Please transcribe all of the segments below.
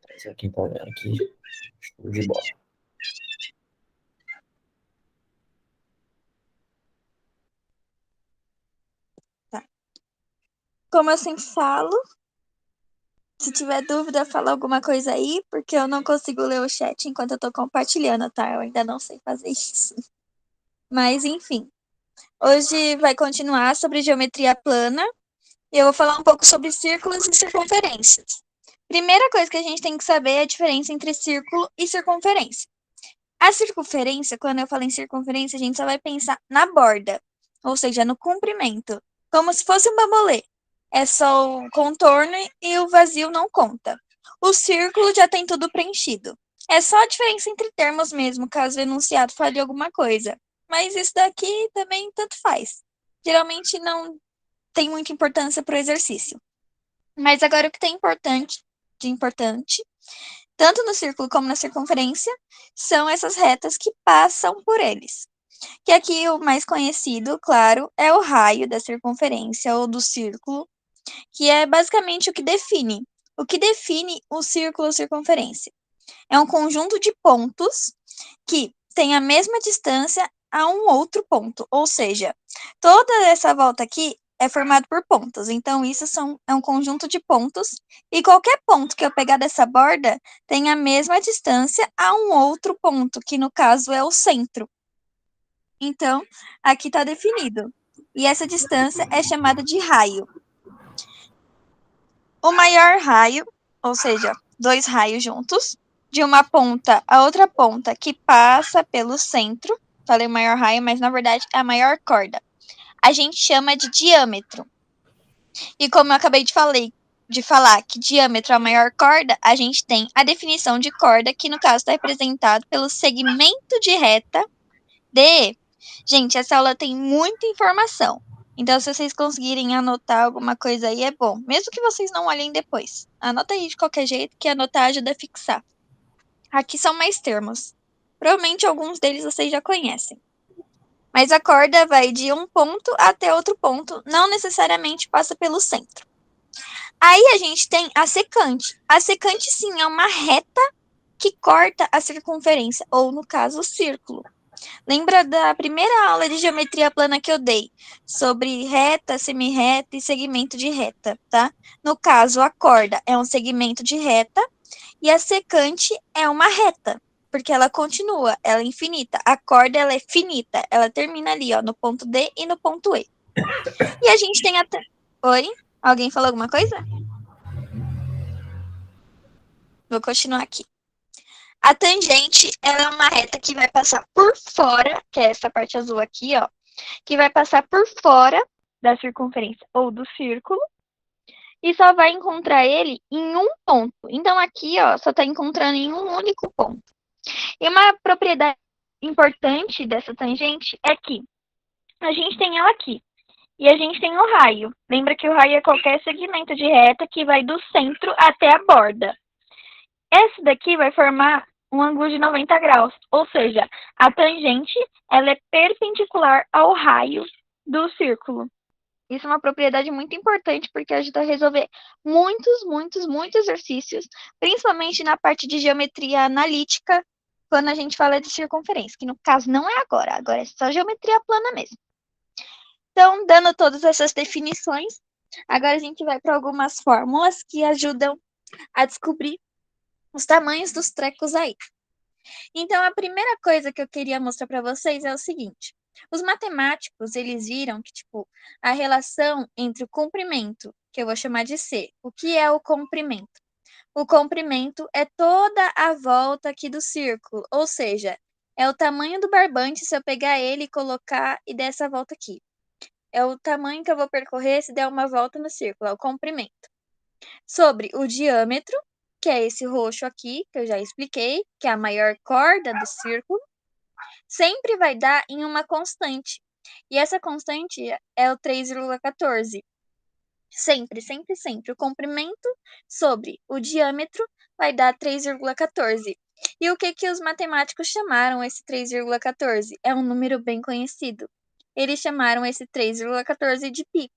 Esse aqui tá vendo aqui. Show de bola. Tá. Como eu sempre falo, se tiver dúvida, fala alguma coisa aí, porque eu não consigo ler o chat enquanto eu tô compartilhando, tá? Eu ainda não sei fazer isso. Mas, enfim. Hoje vai continuar sobre geometria plana e eu vou falar um pouco sobre círculos e circunferências. Primeira coisa que a gente tem que saber é a diferença entre círculo e circunferência. A circunferência, quando eu falo em circunferência, a gente só vai pensar na borda, ou seja, no comprimento, como se fosse um bambolê. É só o contorno e o vazio não conta. O círculo já tem tudo preenchido. É só a diferença entre termos mesmo, caso o enunciado fale alguma coisa. Mas isso daqui também tanto faz. Geralmente não tem muita importância para o exercício. Mas agora o que tem importante tanto no círculo como na circunferência, são essas retas que passam por eles. Que aqui o mais conhecido, claro, é o raio da circunferência ou do círculo, que é basicamente o que define. O que define o círculo ou circunferência? É um conjunto de pontos que tem a mesma distância a um outro ponto, ou seja, toda essa volta aqui é formado por pontos. Então, é um conjunto de pontos, e qualquer ponto que eu pegar dessa borda tem a mesma distância a um outro ponto, que no caso é o centro. Então, aqui está definido. E essa distância é chamada de raio. O maior raio, ou seja, dois raios juntos, de uma ponta a outra ponta que passa pelo centro, falei maior raio, mas na verdade é a maior corda. A gente chama de diâmetro. E como eu acabei de falar que diâmetro é a maior corda, a gente tem a definição de corda, que no caso está representado pelo segmento de reta DE. Gente, essa aula tem muita informação. Então, se vocês conseguirem anotar alguma coisa aí, é bom. Mesmo que vocês não olhem depois. Anota aí de qualquer jeito, que anotar ajuda a fixar. Aqui são mais termos. Provavelmente alguns deles vocês já conhecem. Mas a corda vai de um ponto até outro ponto, não necessariamente passa pelo centro. Aí a gente tem a secante. A secante, sim, é uma reta que corta a circunferência, ou no caso, o círculo. Lembra da primeira aula de geometria plana que eu dei sobre reta, semirreta e segmento de reta, tá? No caso, a corda é um segmento de reta e a secante é uma reta, porque ela continua, ela é infinita. A corda ela é finita, ela termina ali, ó, no ponto D e no ponto E. E a gente tem até. Oi? Alguém falou alguma coisa? Vou continuar aqui. A tangente, ela é uma reta que vai passar por fora, que é essa parte azul aqui, ó, que vai passar por fora da circunferência ou do círculo e só vai encontrar ele em um ponto. Então aqui, ó, só está encontrando em um único ponto. E uma propriedade importante dessa tangente é que a gente tem ela aqui e a gente tem o raio. Lembra que o raio é qualquer segmento de reta que vai do centro até a borda. Esse daqui vai formar um ângulo de 90 graus, ou seja, a tangente ela é perpendicular ao raio do círculo. Isso é uma propriedade muito importante porque ajuda a resolver muitos exercícios, principalmente na parte de geometria analítica, quando a gente fala de circunferência, que no caso não é agora, agora é só geometria plana mesmo. Então, dando todas essas definições, agora a gente vai para algumas fórmulas que ajudam a descobrir os tamanhos dos trecos aí. Então, a primeira coisa que eu queria mostrar para vocês é o seguinte: os matemáticos, eles viram que, tipo, a relação entre o comprimento, que eu vou chamar de C, o que é o comprimento? O comprimento é toda a volta aqui do círculo, ou seja, é o tamanho do barbante se eu pegar ele e colocar e der essa volta aqui. É o tamanho que eu vou percorrer se der uma volta no círculo, é o comprimento. Sobre o diâmetro, que é esse roxo aqui, que eu já expliquei, que é a maior corda do círculo, sempre vai dar em uma constante. E essa constante é o 3,14. Sempre. O comprimento sobre o diâmetro vai dar 3,14. E o que os matemáticos chamaram esse 3,14? É um número bem conhecido. Eles chamaram esse 3,14 de π.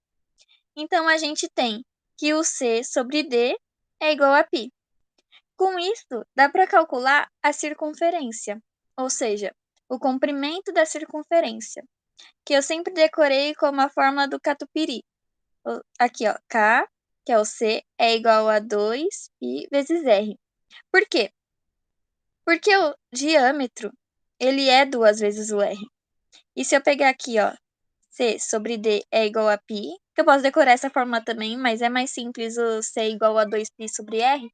Então, a gente tem que o C sobre D é igual a π. Com isso, dá para calcular a circunferência, ou seja, o comprimento da circunferência, que eu sempre decorei como a fórmula do catupiry. Aqui, ó, K, que é o C, é igual a 2π vezes R. Por quê? Porque o diâmetro, ele é 2 vezes o R. E se eu pegar aqui, ó, C sobre D é igual a π, que eu posso decorar essa fórmula também, mas é mais simples o C igual a 2π sobre R,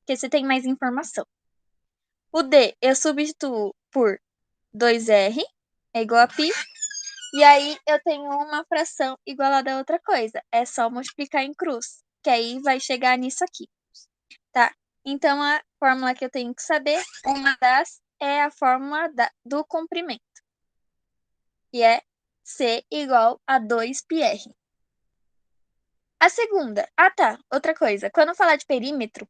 porque você tem mais informação. O D eu substituo por 2R, é igual a π, e aí eu tenho uma fração igualada a outra coisa. É só multiplicar em cruz, que aí vai chegar nisso aqui, tá? Então, a fórmula que eu tenho que saber, uma das, é a fórmula do comprimento, que é C igual a 2πr. A segunda, outra coisa. Quando eu falar de perímetro,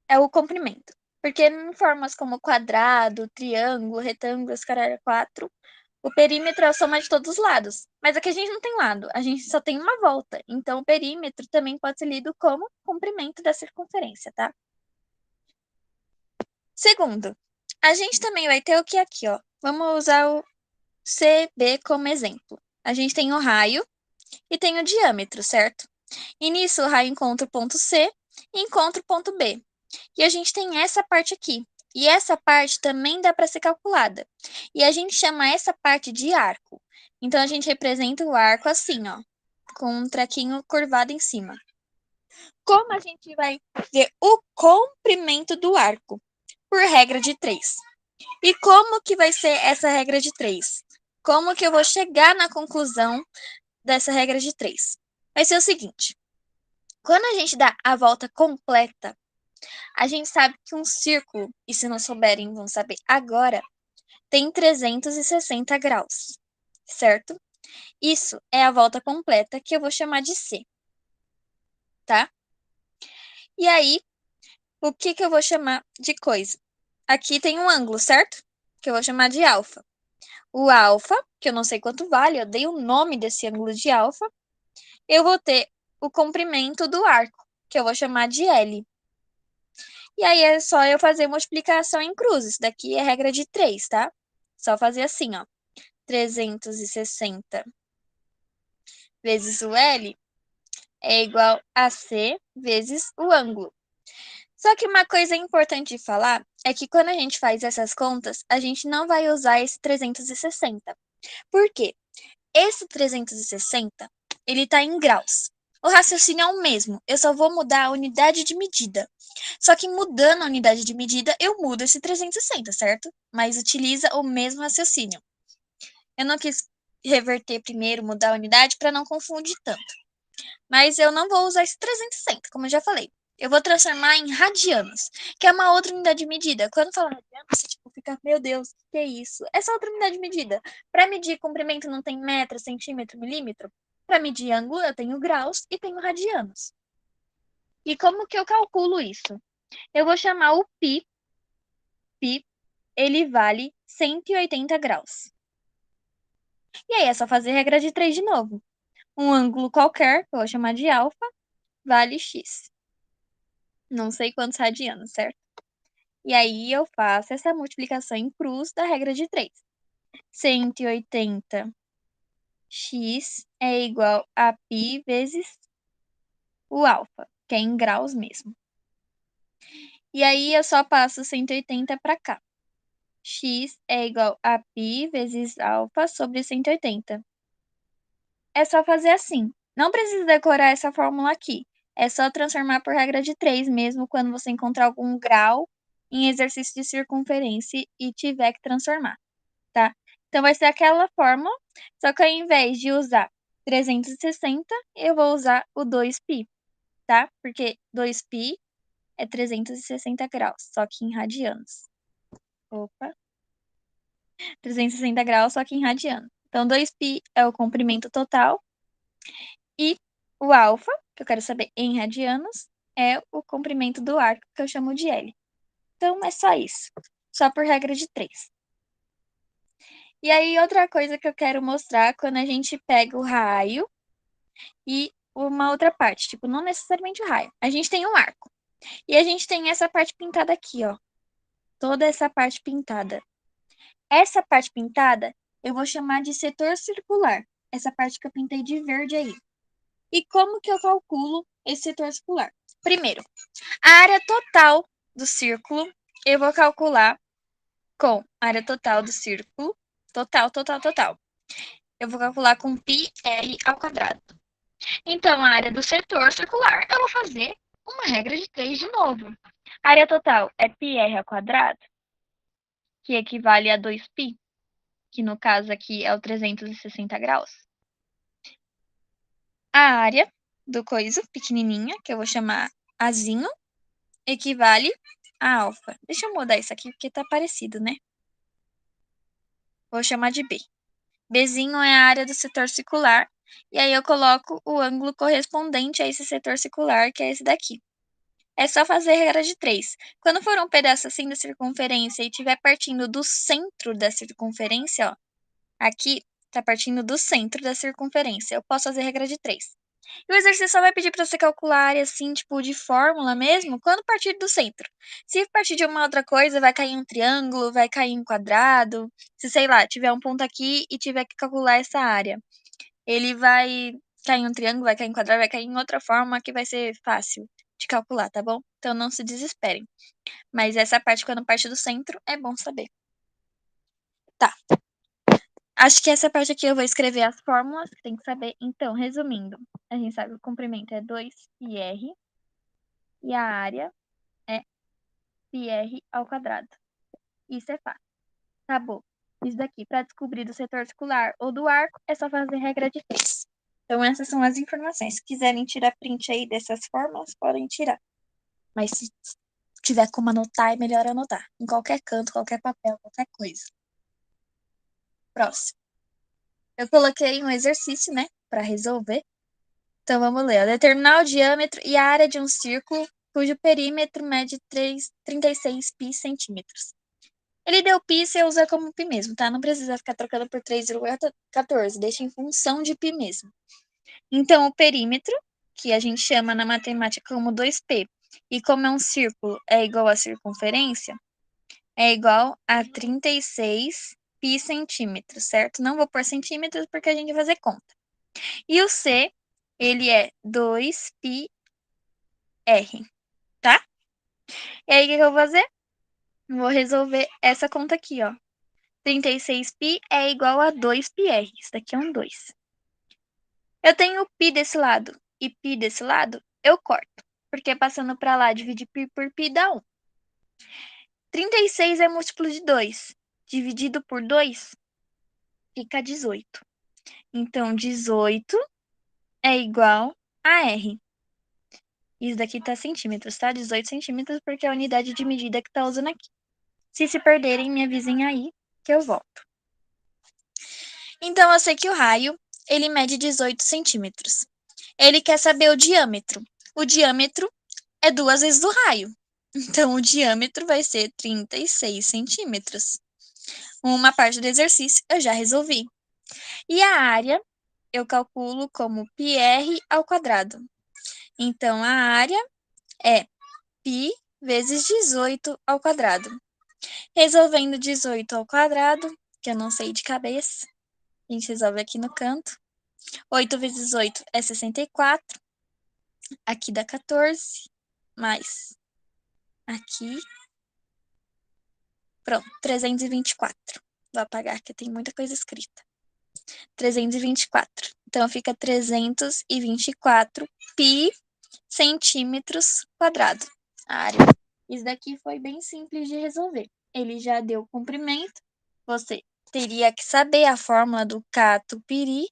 é o comprimento. Porque em formas como quadrado, triângulo, retângulo, caralho, 4, o perímetro é a soma de todos os lados. Mas aqui a gente não tem lado, a gente só tem uma volta. Então, o perímetro também pode ser lido como comprimento da circunferência, tá? Segundo, a gente também vai ter o que aqui, ó. Vamos usar o CB como exemplo. A gente tem o raio e tem o diâmetro, certo? E nisso, o raio encontra o ponto C e encontra o ponto B. E a gente tem essa parte aqui. E essa parte também dá para ser calculada. E a gente chama essa parte de arco. Então, a gente representa o arco assim, ó, com um traquinho curvado em cima. Como a gente vai ver o comprimento do arco? Por regra de 3. E como que vai ser essa regra de 3? Como que eu vou chegar na conclusão dessa regra de 3? Vai ser o seguinte. Quando a gente dá a volta completa, a gente sabe que um círculo, e se não souberem, vão saber agora, tem 360 graus, certo? Isso é a volta completa que eu vou chamar de C, tá? E aí, o que eu vou chamar de coisa? Aqui tem um ângulo, certo? Que eu vou chamar de alfa. O alfa, que eu não sei quanto vale, eu dei o nome desse ângulo de alfa. Eu vou ter o comprimento do arco, que eu vou chamar de L. E aí é só eu fazer multiplicação em cruzes. Daqui é regra de 3, tá? Só fazer assim, ó. 360 vezes o L é igual a C vezes o ângulo. Só que uma coisa importante de falar é que quando a gente faz essas contas, a gente não vai usar esse 360. Por quê? Esse 360, ele está em graus. O raciocínio é o mesmo, eu só vou mudar a unidade de medida. Só que mudando a unidade de medida, eu mudo esse 360, certo? Mas utiliza o mesmo raciocínio. Eu não quis reverter primeiro, mudar a unidade, para não confundir tanto. Mas eu não vou usar esse 360, como eu já falei. Eu vou transformar em radianos, que é uma outra unidade de medida. Quando fala radianos, você fica, meu Deus, o que é isso? Essa é outra unidade de medida. Para medir comprimento não tem metro, centímetro, milímetro. Para medir ângulo, eu tenho graus e tenho radianos. E como que eu calculo isso? Eu vou chamar o π. Π, ele vale 180 graus. E aí é só fazer regra de 3 de novo. Um ângulo qualquer, que eu vou chamar de alfa, vale x. Não sei quantos radianos, certo? E aí eu faço essa multiplicação em cruz da regra de 3. 180x é igual a π vezes o alfa, que é em graus mesmo. E aí eu só passo 180 para cá. X é igual a π vezes alfa sobre 180. É só fazer assim. Não precisa decorar essa fórmula aqui. É só transformar por regra de 3 mesmo quando você encontrar algum grau em exercício de circunferência e tiver que transformar, tá? Então, vai ser aquela fórmula, só que ao invés de usar 360, eu vou usar o 2π, tá? Porque 2π é 360 graus, só que em radianos. Opa! 360 graus, só que em radianos. Então, 2π é o comprimento total e o alfa, que eu quero saber em radianos, é o comprimento do arco, que eu chamo de L. Então, é só isso. Só por regra de 3. E aí, outra coisa que eu quero mostrar, quando a gente pega o raio e uma outra parte, tipo, não necessariamente o raio. A gente tem um arco. E a gente tem essa parte pintada aqui, ó. Toda essa parte pintada. Essa parte pintada eu vou chamar de setor circular. Essa parte que eu pintei de verde aí. E como que eu calculo esse setor circular? Primeiro, a área total do círculo eu vou calcular com a área total do círculo. Total. Eu vou calcular com πr ao quadrado. Então, a área do setor circular, eu vou fazer uma regra de 3 de novo. A área total é πr ao quadrado, que equivale a 2π, que no caso aqui é o 360 graus. A área do coiso, pequenininha, que eu vou chamar Azinho, equivale a alfa. Deixa eu mudar isso aqui, porque tá parecido, né? Vou chamar de B. Bzinho é a área do setor circular, e aí eu coloco o ângulo correspondente a esse setor circular, que é esse daqui. É só fazer regra de 3. Quando for um pedaço assim da circunferência e estiver partindo do centro da circunferência, ó, aqui tá partindo do centro da circunferência, eu posso fazer regra de 3. E o exercício só vai pedir para você calcular a área assim, tipo, de fórmula mesmo, quando partir do centro. Se partir de uma outra coisa, vai cair um triângulo, vai cair um quadrado. Se, sei lá, tiver um ponto aqui e tiver que calcular essa área, ele vai cair em um triângulo, vai cair em quadrado, vai cair em outra forma que vai ser fácil de calcular, tá bom? Então não se desesperem. Mas essa parte, quando parte do centro, é bom saber. Tá. Acho que essa parte aqui eu vou escrever as fórmulas que tem que saber. Então, resumindo, a gente sabe que o comprimento é 2πr e a área é πr ao quadrado. Isso é fácil. Acabou. Isso daqui, para descobrir do setor circular ou do arco, é só fazer regra de 3. Então, essas são as informações. Se quiserem tirar print aí dessas fórmulas, podem tirar. Mas se tiver como anotar, é melhor anotar. Em qualquer canto, qualquer papel, qualquer coisa. Próximo. Eu coloquei um exercício, né, para resolver. Então, vamos ler. Determinar o diâmetro e a área de um círculo cujo perímetro mede 36 π centímetros. Ele deu π, você usa como π mesmo, tá? Não precisa ficar trocando por 3,14. Deixa em função de π mesmo. Então, o perímetro, que a gente chama na matemática como 2π, e como é um círculo, é igual à circunferência, é igual a 36 π centímetros, certo? Não vou pôr centímetros porque a gente vai fazer conta. E o C, ele é 2πr, tá? E aí, o que eu vou fazer? Vou resolver essa conta aqui, ó. 36π é igual a 2πr. Isso daqui é um 2. Eu tenho π desse lado e π desse lado, eu corto. Porque passando para lá, dividir π por π dá 1. 36 é múltiplo de 2. Dividido por 2, fica 18. Então, 18 é igual a R. Isso daqui tá centímetros, tá? 18 centímetros, porque é a unidade de medida que tá usando aqui. Se perderem, me avisem aí que eu volto. Então, eu sei que o raio, ele mede 18 centímetros. Ele quer saber o diâmetro. O diâmetro é 2 vezes o raio. Então, o diâmetro vai ser 36 centímetros. Uma parte do exercício eu já resolvi. E a área eu calculo como πr ao quadrado. Então, a área é π vezes 18 ao quadrado. Resolvendo 18 ao quadrado, que eu não sei de cabeça, a gente resolve aqui no canto. 8 vezes 8 é 64. Aqui dá 14. Mais aqui. Pronto, 324. Vou apagar que tem muita coisa escrita. 324. Então, fica 324 π centímetros quadrados. A área. Isso daqui foi bem simples de resolver. Ele já deu o comprimento. Você teria que saber a fórmula do catupiry,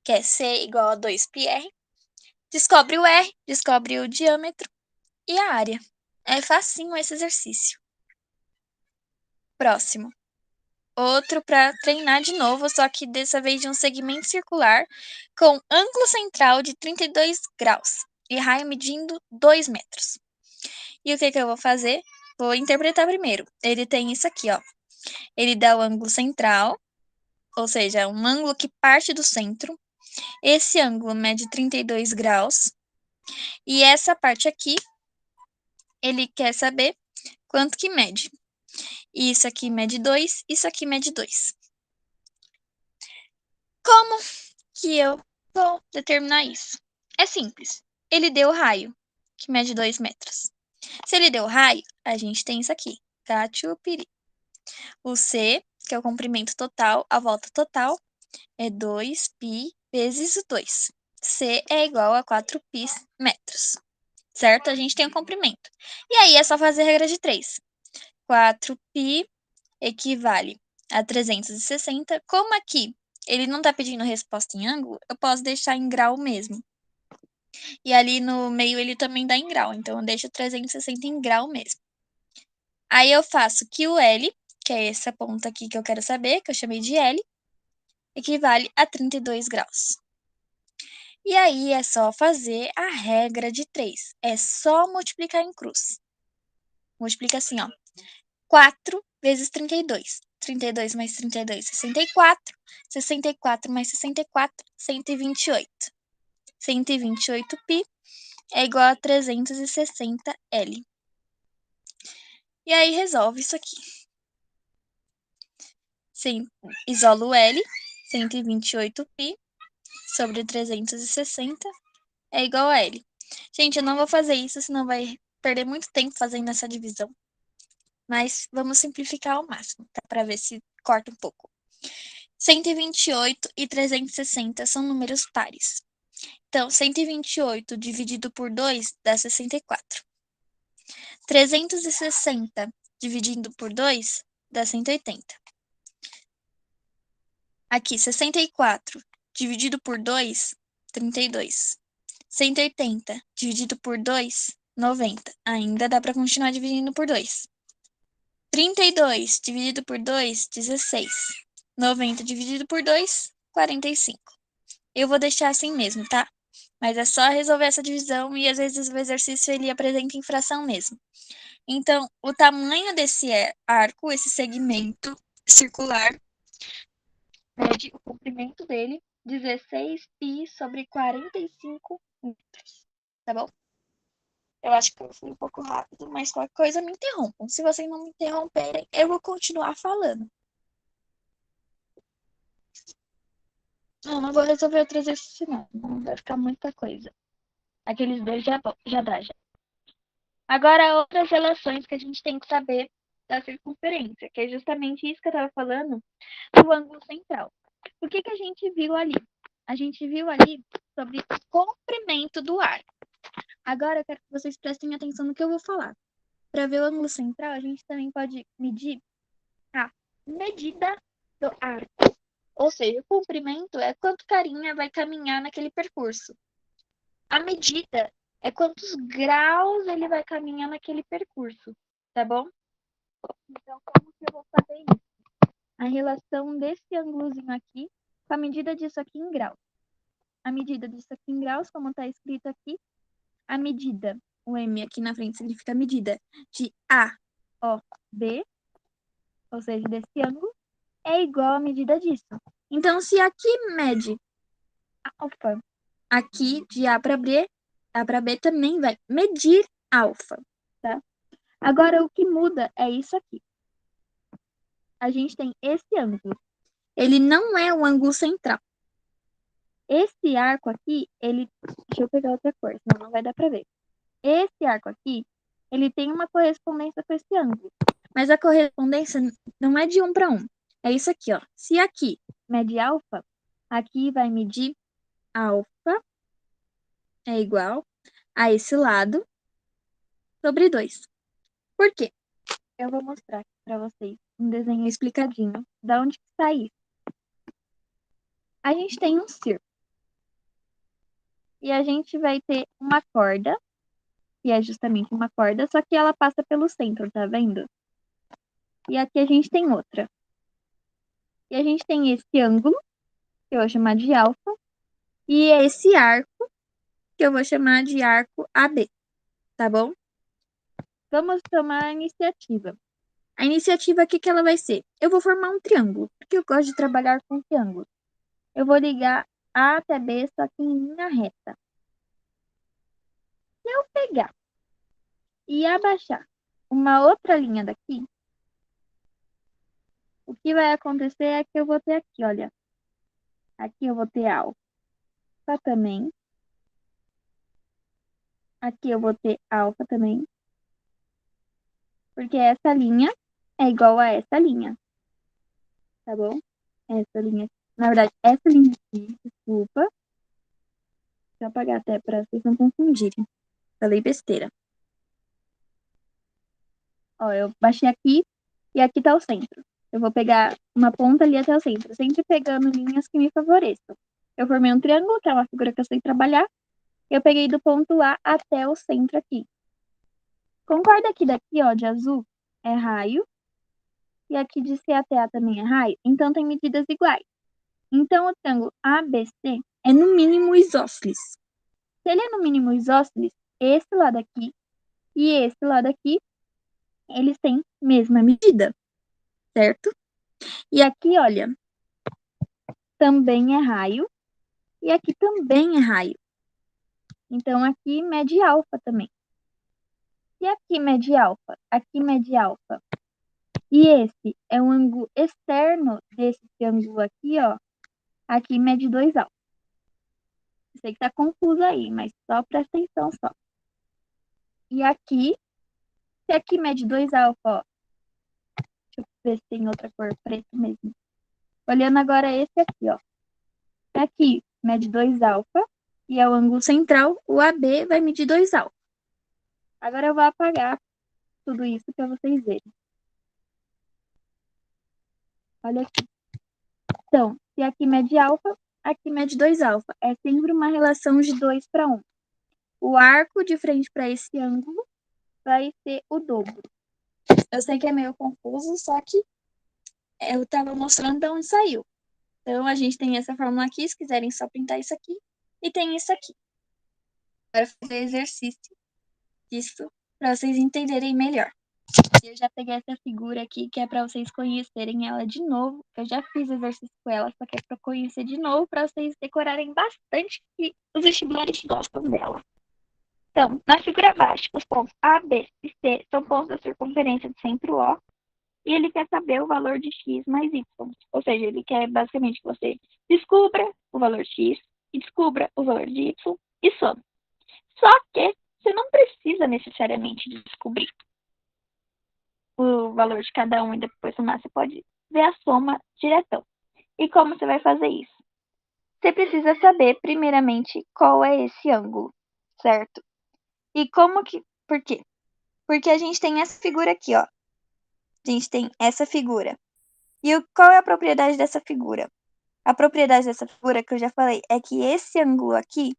que é C igual a 2πr. Descobre o R, descobre o diâmetro e a área. É facinho esse exercício. Próximo. Outro para treinar de novo, só que dessa vez de um segmento circular com ângulo central de 32 graus e raio medindo 2 metros. E o que eu vou fazer? Vou interpretar primeiro. Ele tem isso aqui, ó. Ele dá o ângulo central, ou seja, um ângulo que parte do centro. Esse ângulo mede 32 graus. E essa parte aqui, ele quer saber quanto que mede. Isso aqui mede 2, isso aqui mede 2. Como que eu vou determinar isso? É simples. Ele deu o raio, que mede 2 metros. Se ele deu o raio, a gente tem isso aqui, cachupiri. O C, que é o comprimento total, a volta total, é 2π vezes 2. C é igual a 4π metros, certo? A gente tem o comprimento. E aí é só fazer a regra de 3. 4π equivale a 360. Como aqui ele não está pedindo resposta em ângulo, eu posso deixar em grau mesmo. E ali no meio ele também dá em grau, então eu deixo 360 em grau mesmo. Aí eu faço que o L, que é essa ponta aqui que eu quero saber, que eu chamei de L, equivale a 32 graus. E aí é só fazer a regra de 3. É só multiplicar em cruz. Multiplica assim, ó. 4 vezes 32. 32 mais 32, 64. 64 mais 64, 128. 128π é igual a 360L. E aí resolve isso aqui. Isola o L, 128π sobre 360 é igual a L. Gente, eu não vou fazer isso, senão vai perder muito tempo fazendo essa divisão. Mas vamos simplificar ao máximo, tá? Para ver se corta um pouco. 128 e 360 são números pares. Então, 128 dividido por 2 dá 64. 360 dividido por 2 dá 180. Aqui, 64 dividido por 2, 32. 180 dividido por 2, 90. Ainda dá para continuar dividindo por 2. 32 dividido por 2, 16. 90 dividido por 2, 45. Eu vou deixar assim mesmo, tá? Mas é só resolver essa divisão e às vezes o exercício ele apresenta em fração mesmo. Então, o tamanho desse arco, esse segmento circular, mede o comprimento dele 16π sobre 45 metros, tá bom? Eu acho que eu fui um pouco rápido, mas qualquer coisa me interrompam. Se vocês não me interromperem, eu vou continuar falando. Não vou resolver outro exercício, não. Não vai ficar muita coisa. Aqueles dois já dá, já. Agora, outras relações que a gente tem que saber da circunferência, que é justamente isso que eu estava falando do ângulo central. O que a gente viu ali? A gente viu ali sobre o comprimento do arco. Agora eu quero que vocês prestem atenção no que eu vou falar. Para ver o ângulo central, a gente também pode medir a medida do arco. Ou seja, o comprimento é quanto carinha vai caminhar naquele percurso. A medida é quantos graus ele vai caminhar naquele percurso, tá bom? Então, como que eu vou fazer isso? A relação desse ângulozinho aqui com a medida disso aqui em graus. A medida disso aqui em graus, como está escrito aqui, a medida, o M aqui na frente significa a medida de AOB, ou seja, desse ângulo, é igual à medida disso. Então, se aqui mede alfa, aqui de A para B também vai medir alfa, tá? Agora, o que muda é isso aqui. A gente tem esse ângulo. Ele não é o ângulo central. Esse arco aqui, ele... Deixa eu pegar outra cor, senão não vai dar para ver. Esse arco aqui, ele tem uma correspondência com esse ângulo. Mas a correspondência não é de 1 para 1. É isso aqui, ó. Se aqui mede alfa, aqui vai medir alfa é igual a esse lado sobre 2. Por quê? Eu vou mostrar aqui para vocês um desenho explicadinho. Da onde que sai isso? A gente tem um círculo. E a gente vai ter uma corda, que é justamente uma corda, só que ela passa pelo centro, tá vendo? E aqui a gente tem outra. E a gente tem esse ângulo, que eu vou chamar de alfa, e esse arco, que eu vou chamar de arco AB, tá bom? Vamos tomar a iniciativa. A iniciativa aqui que ela vai ser, eu vou formar um triângulo, porque eu gosto de trabalhar com triângulo. Eu vou ligar A até B, só que em linha reta. eu pegar e abaixar uma outra linha daqui, o que vai acontecer é que eu vou ter aqui, olha. Aqui eu vou ter alfa também. Aqui eu vou ter alfa também. Porque essa linha é igual a essa linha. Tá bom? Essa linha. Na verdade, essa linha aqui, desculpa. Deixa eu apagar até para vocês não confundirem. Falei besteira. Ó, eu baixei aqui e aqui tá o centro. Eu vou pegar uma ponta ali até o centro, sempre pegando linhas que me favoreçam. Eu formei um triângulo, que é uma figura que eu sei trabalhar. Eu peguei do ponto A até o centro aqui. Concorda que daqui, ó, de azul é raio. E aqui de C até A também é raio. Então tem medidas iguais. Então o triângulo ABC é no mínimo isósceles. Se ele é no mínimo isósceles, esse lado aqui e esse lado aqui, eles têm mesma medida, certo? E aqui, olha, também é raio e aqui também é raio. Então aqui mede alfa também. E aqui mede alfa, aqui mede alfa. E esse é um ângulo externo desse triângulo aqui, ó. Aqui mede 2 alfa. Sei que tá confuso aí, mas só presta atenção só. E aqui, se aqui mede 2 alfa, ó. Deixa eu ver se tem outra cor, preto mesmo. Olhando agora esse aqui, ó. Aqui mede 2 alfa e é o ângulo central. O AB vai medir 2 alfa. Agora eu vou apagar tudo isso para vocês verem. Olha aqui. Então, se aqui mede alfa, aqui mede 2 alfa. É sempre uma relação de 2 para 1. O arco de frente para esse ângulo vai ser o dobro. Eu sei que é meio confuso, só que eu estava mostrando de onde saiu. Então, a gente tem essa fórmula aqui, se quiserem só pintar isso aqui, e tem isso aqui. Agora fazer exercício disso para vocês entenderem melhor. Eu já peguei essa figura aqui, que é para vocês conhecerem ela de novo. Eu já fiz exercício com ela, só que é para conhecer de novo, para vocês decorarem bastante e os vestibulares gostam dela. Então, na figura abaixo, os pontos A, B e C são pontos da circunferência do centro O, e ele quer saber o valor de x mais y. Ou seja, ele quer basicamente que você descubra o valor de x e descubra o valor de y e some. Só que você não precisa necessariamente descobrir o valor de cada um e depois somar. Você pode ver a soma diretão. E como você vai fazer isso? Você precisa saber, primeiramente, qual é esse ângulo, certo? E como que... Por quê? Porque a gente tem essa figura aqui, ó. A gente tem essa figura. E qual é a propriedade dessa figura? A propriedade dessa figura, que eu já falei, é que esse ângulo aqui,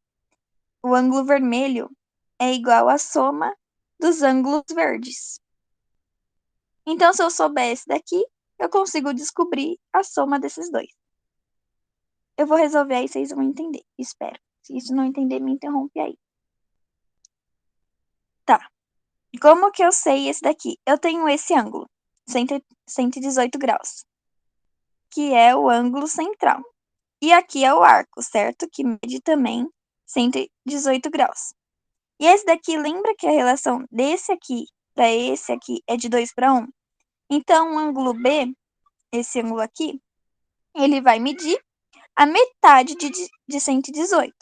o ângulo vermelho, é igual à soma dos ângulos verdes. Então, se eu souber esse daqui, eu consigo descobrir a soma desses dois. Eu vou resolver aí, vocês vão entender. Espero. Se isso não entender, me interrompe aí. Tá. Como que eu sei esse daqui? Eu tenho esse ângulo, 118 graus, que é o ângulo central. E aqui é o arco, certo? Que mede também 118 graus. E esse daqui, lembra que a relação desse aqui para esse aqui é de 2 para 1? Então, o ângulo B, esse ângulo aqui, ele vai medir a metade de 118,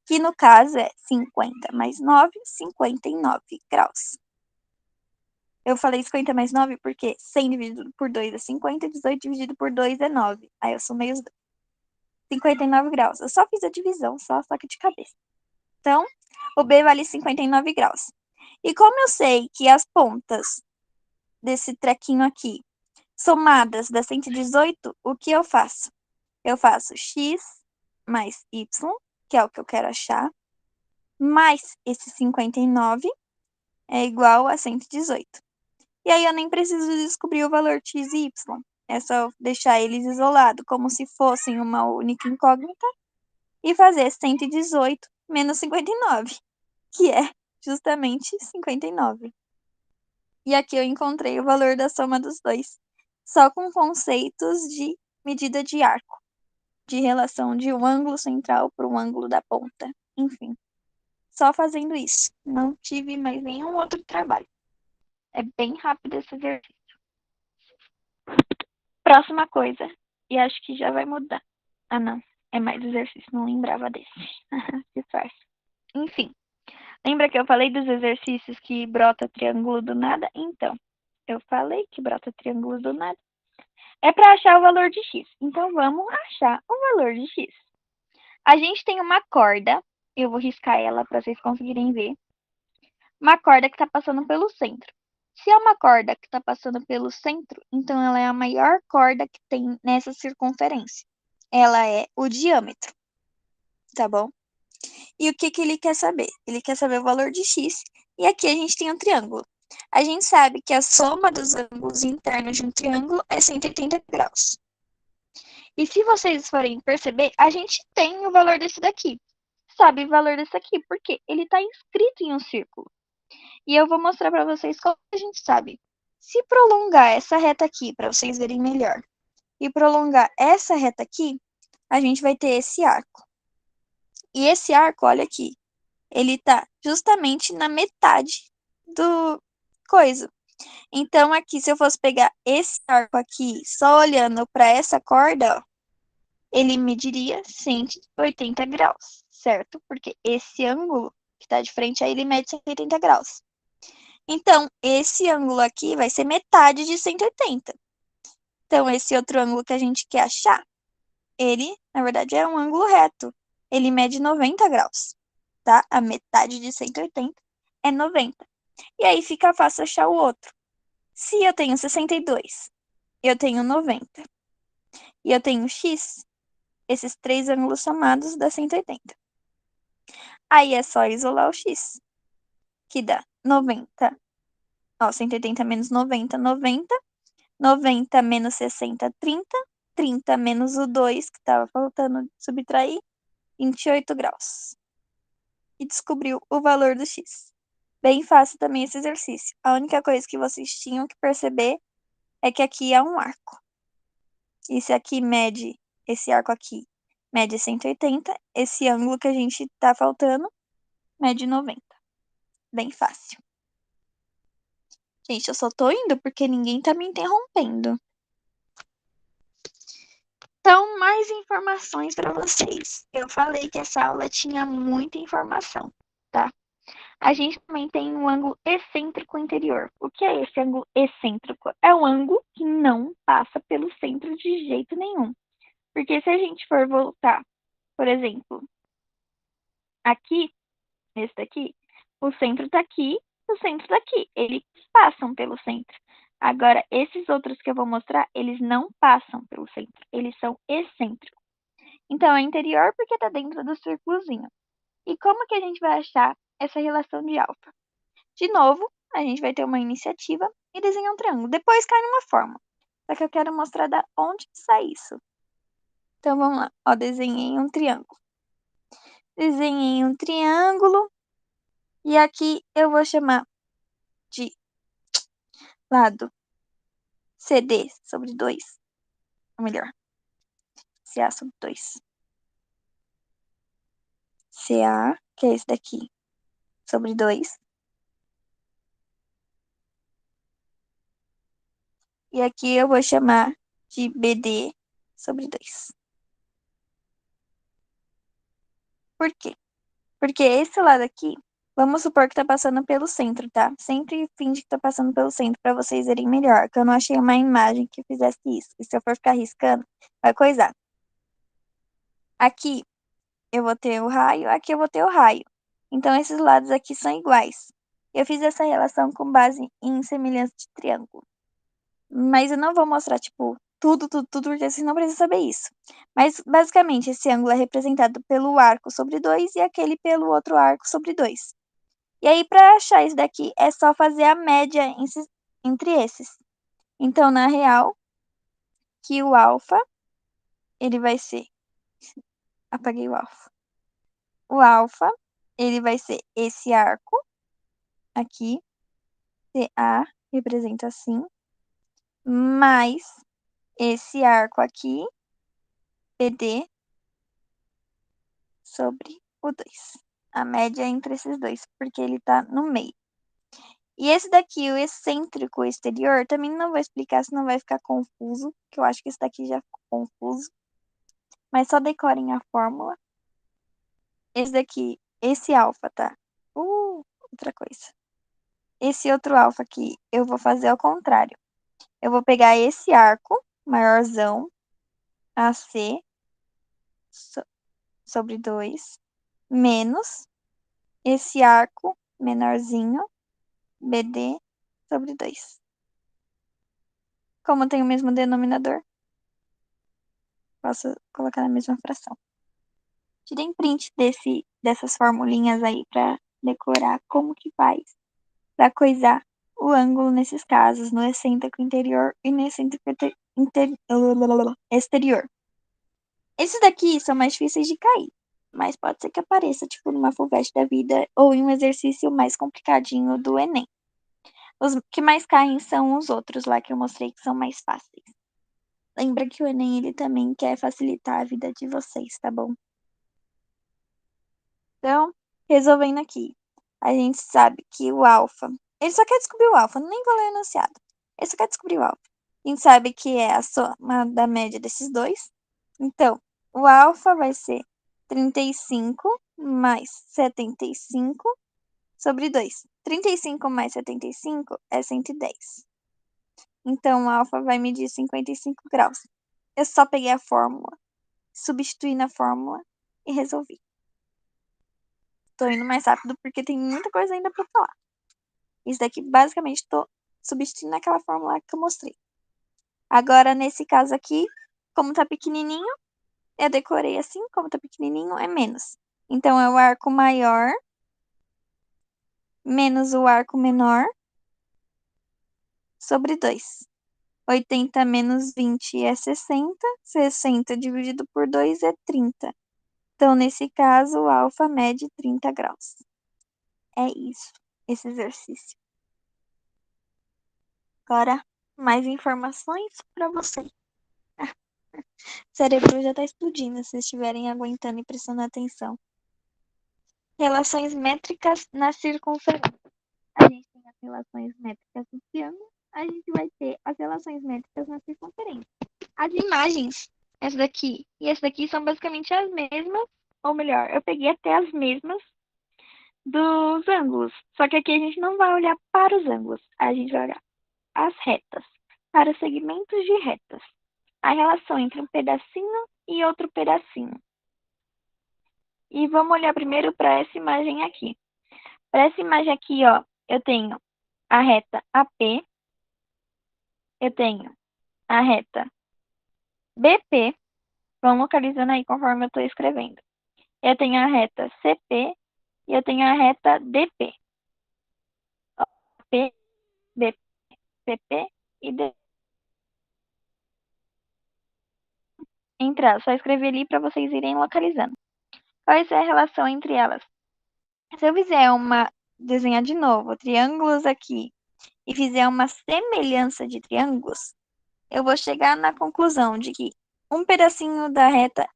que no caso é 50 mais 9, 59 graus. Eu falei 50 mais 9 porque 100 dividido por 2 é 50, 18 dividido por 2 é 9. Aí eu somei os dois. 59 graus. Eu só fiz a divisão, só que de cabeça. Então, o B vale 59 graus. E como eu sei que as pontas desse trequinho aqui, somadas dá 118, o que eu faço? Eu faço x mais y, que é o que eu quero achar, mais esse 59 é igual a 118. E aí eu nem preciso descobrir o valor x e y. É só deixar eles isolados, como se fossem uma única incógnita, e fazer 118 menos 59, que é justamente 59. E aqui eu encontrei o valor da soma dos dois, só com conceitos de medida de arco, de relação de um ângulo central para um ângulo da ponta, enfim. só fazendo isso. Não tive mais nenhum outro trabalho. É bem rápido esse exercício. Próxima coisa. E acho que já vai mudar. Ah, não. É mais exercício. Não lembrava desse. Que farsa. Enfim. Lembra que eu falei dos exercícios que brota triângulo do nada? Então, eu falei que brota triângulo do nada. É para achar o valor de x. Então, vamos achar o valor de x. A gente tem uma corda. Eu vou riscar ela para vocês conseguirem ver. Uma corda que está passando pelo centro. Se é uma corda que está passando pelo centro, então ela é a maior corda que tem nessa circunferência. Ela é o diâmetro, tá bom? E o que que ele quer saber? Ele quer saber o valor de x. E aqui a gente tem um triângulo. A gente sabe que a soma dos ângulos internos de um triângulo é 180 graus. E se vocês forem perceber, a gente tem o valor desse daqui. Sabe o valor desse aqui? Porque ele está inscrito em um círculo. E eu vou mostrar para vocês como a gente sabe. Se prolongar essa reta aqui, para vocês verem melhor, e prolongar essa reta aqui, a gente vai ter esse arco. E esse arco, olha aqui, ele tá justamente na metade do coisa. Então, aqui, se eu fosse pegar esse arco aqui, só olhando para essa corda, ó, ele mediria 180 graus, certo? Porque esse ângulo que está de frente aí, ele mede 180 graus. Então, esse ângulo aqui vai ser metade de 180. Então, esse outro ângulo que a gente quer achar, ele, na verdade, é um ângulo reto. Ele mede 90 graus, tá? A metade de 180 é 90. E aí fica fácil achar o outro. Se eu tenho 62, eu tenho 90 e eu tenho x, esses três ângulos somados dá 180. Aí é só isolar o x, que dá 90. Ó, 180 menos 90, 90. 90 menos 60, 30. 30 menos o 2, que estava faltando subtrair, 28 graus. E descobriu o valor do x. Bem fácil também esse exercício. A única coisa que vocês tinham que perceber é que aqui é um arco. E se aqui mede, esse arco aqui mede 180, esse ângulo que a gente tá faltando mede 90. Bem fácil. Gente, eu só tô indo porque ninguém tá me interrompendo. Então, mais informações para vocês. Eu falei que essa aula tinha muita informação, tá? A gente também tem um ângulo excêntrico interior. O que é esse ângulo excêntrico? É um ângulo que não passa pelo centro de jeito nenhum. Porque se a gente for voltar, por exemplo, aqui, nesse daqui, o centro tá aqui, o centro tá aqui. Eles passam pelo centro. Agora, esses outros que eu vou mostrar, eles não passam pelo centro. Eles são excêntricos. Então, é interior porque está dentro do círculozinho. E como que a gente vai achar essa relação de alfa? De novo, a gente vai ter uma iniciativa e desenhar um triângulo. Depois cai numa forma. Só que eu quero mostrar da onde sai isso. Então, vamos lá. Ó, desenhei um triângulo. Desenhei um triângulo. E aqui eu vou chamar de lado CD sobre 2. Ou melhor, CA sobre 2. CA, que é esse daqui, sobre 2. E aqui eu vou chamar de BD sobre 2. Por quê? Porque esse lado aqui, vamos supor que tá passando pelo centro, tá? Sempre finge que tá passando pelo centro para vocês verem melhor, que eu não achei uma imagem que fizesse isso. E se eu for ficar riscando, vai coisar. Aqui eu vou ter o raio, aqui eu vou ter o raio. Então esses lados aqui são iguais. Eu fiz essa relação com base em semelhança de triângulo. Mas eu não vou mostrar, tipo, tudo, porque vocês não precisam saber isso. Mas, basicamente, esse ângulo é representado pelo arco sobre 2 e aquele pelo outro arco sobre 2. E aí, para achar isso daqui, é só fazer a média entre esses. Então, na real, que o alfa, ele vai ser... Apaguei o alfa. O alfa, ele vai ser esse arco aqui, CA, representa assim, mais esse arco aqui, PD, sobre o 2. A média é entre esses dois, porque ele tá no meio. E esse daqui, o excêntrico exterior, também não vou explicar, senão vai ficar confuso, que eu acho que esse daqui já ficou confuso. Mas só decorem a fórmula. Esse daqui, esse alfa, tá? Outra coisa. Esse outro alfa aqui, eu vou fazer ao contrário. Eu vou pegar esse arco maiorzão, AC, sobre 2, menos esse arco menorzinho, BD, sobre 2. Como tem o mesmo denominador, posso colocar na mesma fração. Tirei print dessas formulinhas aí para decorar como que faz para coisar o ângulo nesses casos, no excêntrico interior e no excêntrico exterior. Esses daqui são mais difíceis de cair, mas pode ser que apareça, tipo, numa FUVEST da vida ou em um exercício mais complicadinho do Enem. Os que mais caem são os outros lá que eu mostrei que são mais fáceis. Lembra que o Enem, ele também quer facilitar a vida de vocês, tá bom? Então, resolvendo aqui, a gente sabe que o alfa, ele só quer descobrir o alfa, nem vou ler o enunciado. Ele só quer descobrir o alfa. A gente sabe que é a soma da média desses dois. Então, o alfa vai ser 35 mais 75 sobre 2. 35 mais 75 é 110. Então, o alfa vai medir 55 graus. Eu só peguei a fórmula, substituí na fórmula e resolvi. Tô indo mais rápido porque tem muita coisa ainda pra falar. Isso daqui, basicamente, tô substituindo aquela fórmula que eu mostrei. Agora, nesse caso aqui, como tá pequenininho, eu decorei assim, como tá pequenininho, é menos. Então, é o arco maior menos o arco menor sobre 2. 80 menos 20 é 60. 60 dividido por 2 é 30. Então, nesse caso, o alfa mede 30 graus. É isso, esse exercício. Agora, mais informações para vocês. O cérebro já tá explodindo se estiverem aguentando e prestando atenção. Relações métricas na circunferência. A gente tem as relações métricas no triângulo, a gente vai ter as relações métricas na circunferência. As imagens, essa daqui e essa daqui, são basicamente as mesmas, ou melhor, eu peguei até as mesmas dos ângulos. Só que aqui a gente não vai olhar para os ângulos, a gente vai olhar as retas, para os segmentos de retas. A relação entre um pedacinho e outro pedacinho. E vamos olhar primeiro para essa imagem aqui. Para essa imagem aqui, ó, eu tenho a reta AP, eu tenho a reta BP, vão localizando aí conforme eu estou escrevendo. Eu tenho a reta CP e eu tenho a reta DP. P, BP, PP e DP. Só escrever ali para vocês irem localizando. Qual é a relação entre elas? Se eu fizer desenhar de novo triângulos aqui e fizer uma semelhança de triângulos, eu vou chegar na conclusão de que um pedacinho da reta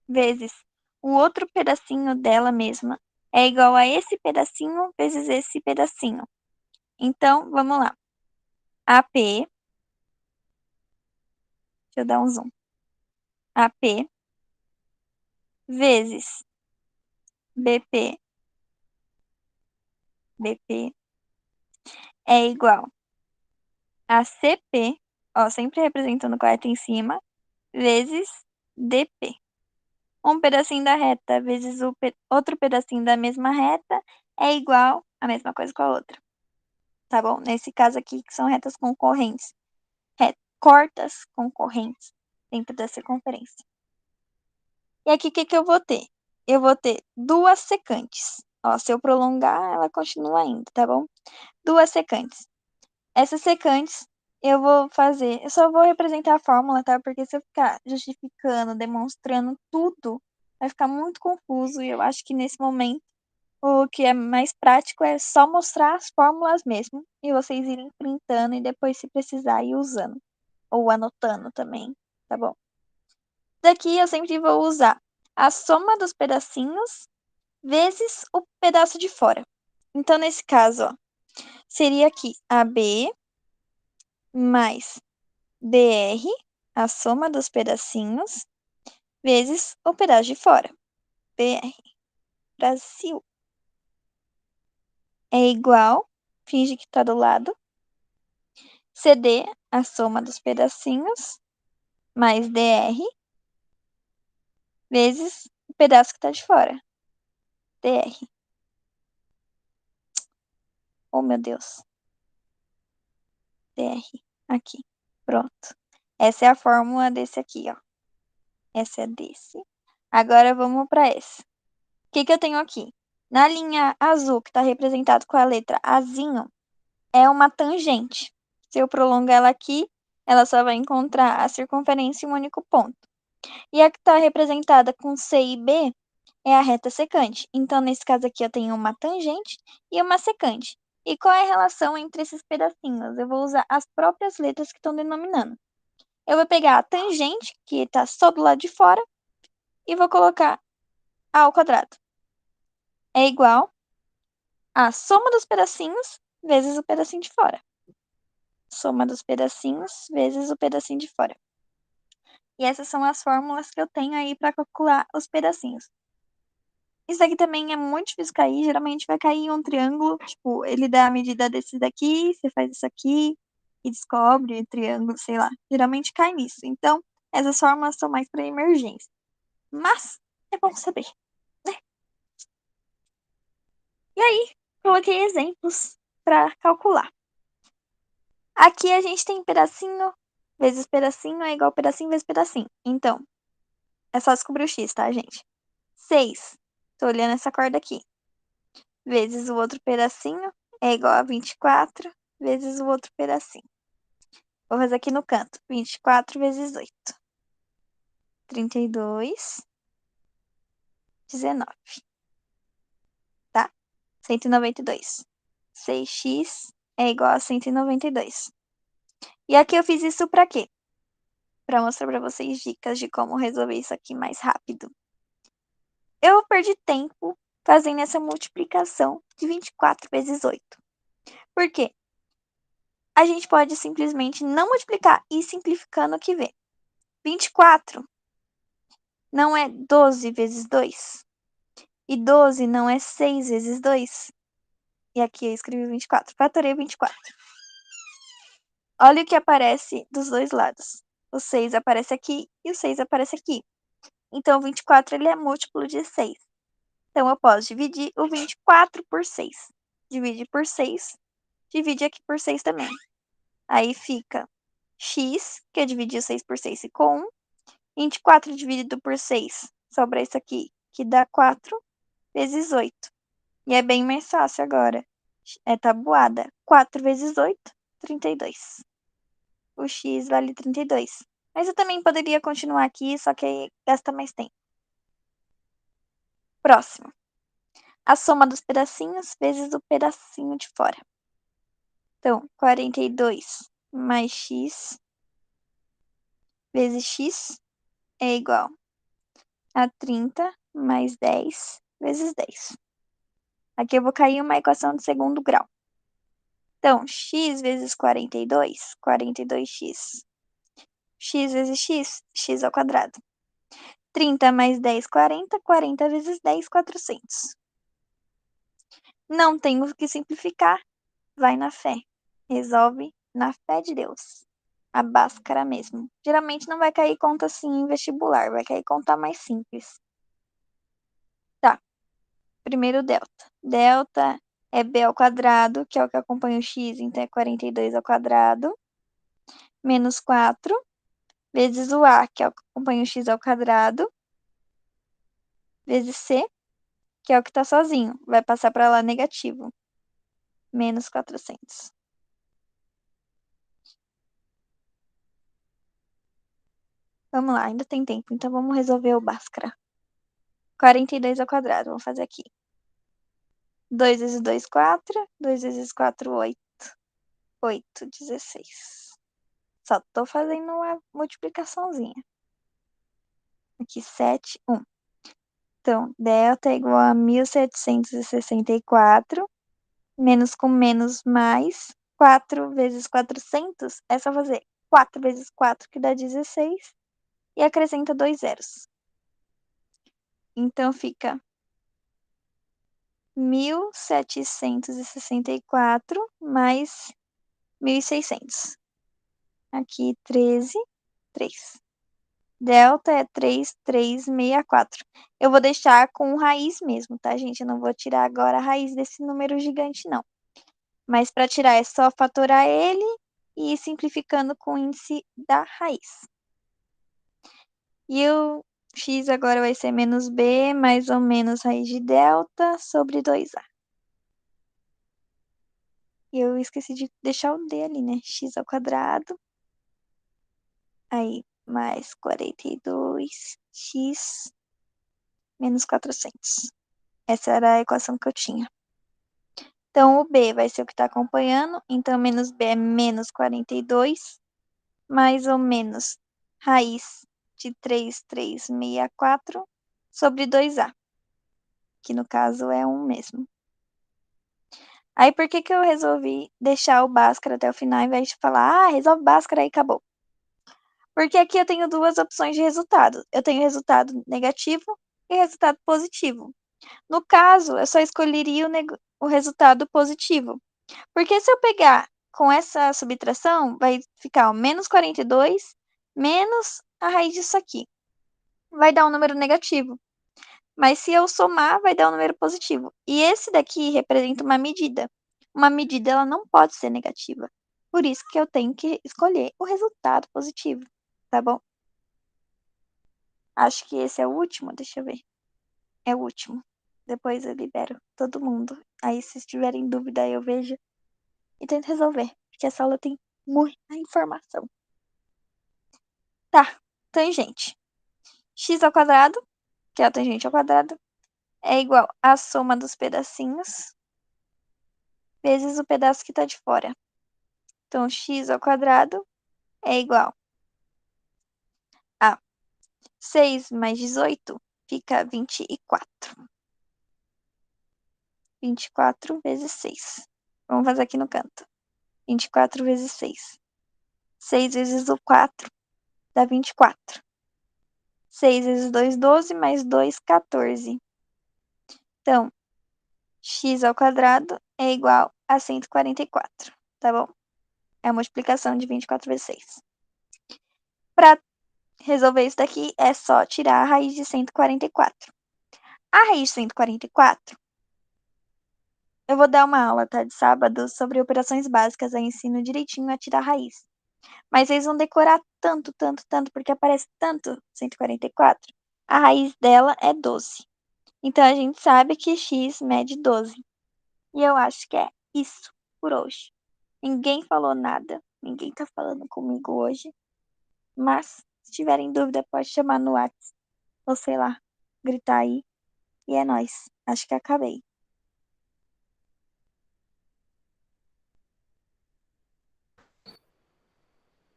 vezes o outro pedacinho dela mesma é igual a esse pedacinho vezes esse pedacinho. Então, vamos lá. AP, deixa eu dar um zoom. AP vezes BP é igual a CP, ó, sempre representando correto em cima, vezes DP. Um pedacinho da reta vezes o outro pedacinho da mesma reta é igual a mesma coisa com a outra. Tá bom? Nesse caso aqui, que são retas concorrentes. Cortas concorrentes dentro da circunferência. E aqui, o que eu vou ter? Eu vou ter duas secantes. Ó, se eu prolongar, ela continua indo, tá bom? Duas secantes. Essas secantes, eu só vou representar a fórmula, tá? Porque se eu ficar justificando, demonstrando tudo, vai ficar muito confuso. E eu acho que nesse momento, o que é mais prático é só mostrar as fórmulas mesmo. E vocês irem printando e depois, se precisar, ir usando. Ou anotando também, tá bom? Daqui eu sempre vou usar a soma dos pedacinhos vezes o pedaço de fora. Então, nesse caso, ó, seria aqui AB mais BR, a soma dos pedacinhos, vezes o pedaço de fora. BR. Brasil. É igual, finge que tá do lado, CD, a soma dos pedacinhos, mais DR, vezes o pedaço que tá de fora. DR. Oh, meu Deus. DR. Aqui. Pronto. Essa é a fórmula desse aqui, ó. Essa é desse. Agora vamos para esse. O que eu tenho aqui? Na linha azul, que está representado com a letra Azinho, é uma tangente. Se eu prolongar ela aqui, ela só vai encontrar a circunferência em um único ponto. E a que está representada com C e B é a reta secante. Então, nesse caso aqui, eu tenho uma tangente e uma secante. E qual é a relação entre esses pedacinhos? Eu vou usar as próprias letras que estão denominando. Eu vou pegar a tangente, que está só do lado de fora, e vou colocar a ao quadrado. É igual a soma dos pedacinhos vezes o pedacinho de fora. Soma dos pedacinhos vezes o pedacinho de fora. E essas são as fórmulas que eu tenho aí para calcular os pedacinhos. Isso aqui também é muito difícil cair, geralmente vai cair em um triângulo, tipo, ele dá a medida desse daqui, você faz isso aqui e descobre o triângulo, sei lá. Geralmente cai nisso. Então, essas fórmulas são mais para emergência. Mas é bom saber, né? E aí, coloquei exemplos para calcular. Aqui a gente tem pedacinho vezes pedacinho é igual pedacinho vezes pedacinho. Então, é só descobrir o x, tá, gente? 6, tô olhando essa corda aqui, vezes o outro pedacinho é igual a 24 vezes o outro pedacinho. Vou fazer aqui no canto. 24 vezes 8. 32. 19. Tá? 192. 6x é igual a 192. E aqui eu fiz isso pra quê? Pra mostrar pra vocês dicas de como resolver isso aqui mais rápido. Eu perdi tempo fazendo essa multiplicação de 24 vezes 8. Por quê? A gente pode simplesmente não multiplicar e ir simplificando o que vê. 24 não é 12 vezes 2. E 12 não é 6 vezes 2. E aqui eu escrevi 24. Fatorei 24. Olha o que aparece dos dois lados. O 6 aparece aqui e o 6 aparece aqui. Então, o 24 ele é múltiplo de 6. Então, eu posso dividir o 24 por 6. Divide por 6. Divide aqui por 6 também. Aí fica x, que eu dividi o 6 por 6 ficou 1. 24 dividido por 6, sobra isso aqui, que dá 4 vezes 8. E é bem mais fácil agora. É tabuada. 4 vezes 8, 32. O x vale 32. Mas eu também poderia continuar aqui, só que aí gasta mais tempo. Próximo. A soma dos pedacinhos vezes o pedacinho de fora. Então, 42 mais x vezes x é igual a 30 mais 10 vezes 10. Aqui eu vou cair uma equação de segundo grau. Então, x vezes 42, 42x. X vezes x, x ao quadrado. 30 mais 10, 40. 40 vezes 10, 400. Não tenho que simplificar, vai na fé. Resolve na fé de Deus. A báscara mesmo. Geralmente não vai cair conta assim em vestibular, vai cair conta mais simples. Tá. Primeiro delta. Delta é b ao quadrado, que é o que acompanha o x, então é 42 ao quadrado, menos 4, vezes o a, que é o que acompanha o x ao quadrado, vezes c, que é o que está sozinho, vai passar para lá negativo, menos 400. Vamos lá, ainda tem tempo, então vamos resolver o Bhaskara. 42 ao quadrado, vamos fazer aqui. 2 vezes 2, 4. 2 vezes 4, 8. 8, 16. Só tô fazendo uma multiplicaçãozinha. Aqui, 7, 1. Então, delta é igual a 1764, menos com menos mais, 4 vezes 400, é só fazer 4 vezes 4, que dá 16, e acrescenta 2 zeros. Então, fica 1764 mais 1600. Aqui, 13, 3. Delta é 3364. Eu vou deixar com raiz mesmo, tá, gente? Eu não vou tirar agora a raiz desse número gigante, não. Mas para tirar é só fatorar ele e ir simplificando com o índice da raiz. E o x agora vai ser menos b mais ou menos raiz de delta sobre 2a. E eu esqueci de deixar o d ali, né? X ao quadrado. Aí, mais 42x menos 400. Essa era a equação que eu tinha. Então, o b vai ser o que está acompanhando. Então, menos b é menos 42, mais ou menos raiz de 3364 sobre 2a, que no caso é 1 mesmo. Aí, por que eu resolvi deixar o Bhaskara até o final, ao invés de falar, resolve Bhaskara e acabou? Porque aqui eu tenho duas opções de resultado. Eu tenho resultado negativo e resultado positivo. No caso, eu só escolheria o resultado positivo. Porque se eu pegar com essa subtração, vai ficar o menos 42 menos a raiz disso aqui. Vai dar um número negativo. Mas se eu somar, vai dar um número positivo. E esse daqui representa uma medida. Uma medida, ela não pode ser negativa. Por isso que eu tenho que escolher o resultado positivo. Tá bom? Acho que esse é o último. Deixa eu ver. É o último. Depois eu libero todo mundo. Aí, se tiverem dúvida, eu vejo e tento resolver. Porque essa aula tem muita informação. Tá. Tangente. X ao quadrado, que é a tangente ao quadrado, é igual à soma dos pedacinhos vezes o pedaço que está de fora. Então, x ao quadrado é igual a 6 mais 18 fica 24. 24 vezes 6. Vamos fazer aqui no canto. 24 vezes 6. 6 vezes o 4 dá 24. 6 vezes 2, 12, mais 2, 14. Então, x ao quadrado é igual a 144, tá bom? É a multiplicação de 24 vezes 6. Para resolver isso daqui, é só tirar a raiz de 144. A raiz de 144, eu vou dar uma aula, tá, de sábado, sobre operações básicas, aí ensino direitinho a tirar a raiz. Mas eles vão decorar tanto, tanto, tanto, porque aparece tanto 144. A raiz dela é 12. Então, a gente sabe que x mede 12. E eu acho que é isso por hoje. Ninguém falou nada. Ninguém tá falando comigo hoje. Mas, se tiverem dúvida, pode chamar no WhatsApp. Ou sei lá, gritar aí. E é nóis. Acho que acabei.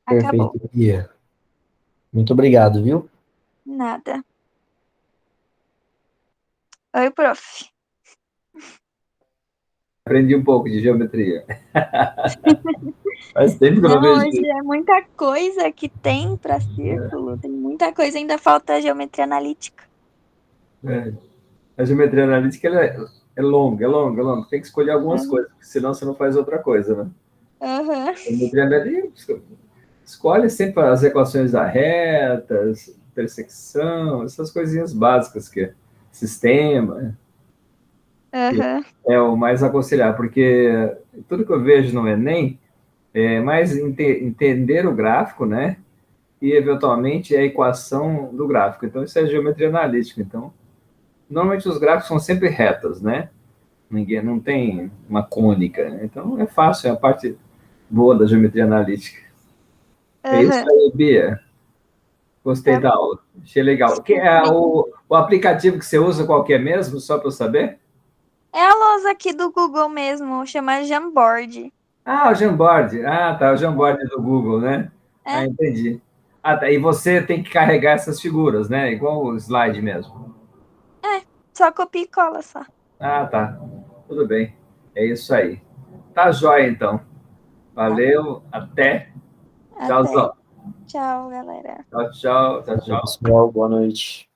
Acabou. Perfeito, Bia. Muito obrigado, viu? Nada. Oi, prof. Aprendi um pouco de geometria. Faz tempo que eu não Não, vejo hoje isso. é muita coisa que tem para círculo. Tem muita coisa. Ainda falta geometria analítica. É. A geometria analítica ela é longa, é longa, é longa. Tem que escolher algumas Uhum. coisas, porque senão você não faz outra coisa, né? Uhum. A geometria analítica escolhe sempre as equações da reta, intersecção, essas coisinhas básicas que é sistema, que Uhum. é o mais aconselhável, porque tudo que eu vejo no Enem é mais entender o gráfico, né? E eventualmente a equação do gráfico. Então, isso é geometria analítica. Então, normalmente os gráficos são sempre retas, né? Ninguém não tem uma cônica, né? Então é fácil, é a parte boa da geometria analítica. É isso Uhum. aí, Bia. Gostei Tá da bom. aula. Achei legal. Que é o aplicativo que você usa, qual que é mesmo, só para eu saber? É a lousa aqui do Google mesmo, chama Jamboard. Ah, o Jamboard. Ah, tá, o Jamboard do Google, né? É, Ah, entendi. Ah, tá. E você tem que carregar essas figuras, né? Igual o slide mesmo. é. Só copia e cola, só. Ah, tá. Tudo bem. É isso aí. Tá jóia, então. Valeu. Até. Até. Tchauzão. Tchau, galera. Tchau, tchau. Tchau, Oi, tchau. pessoal, boa noite.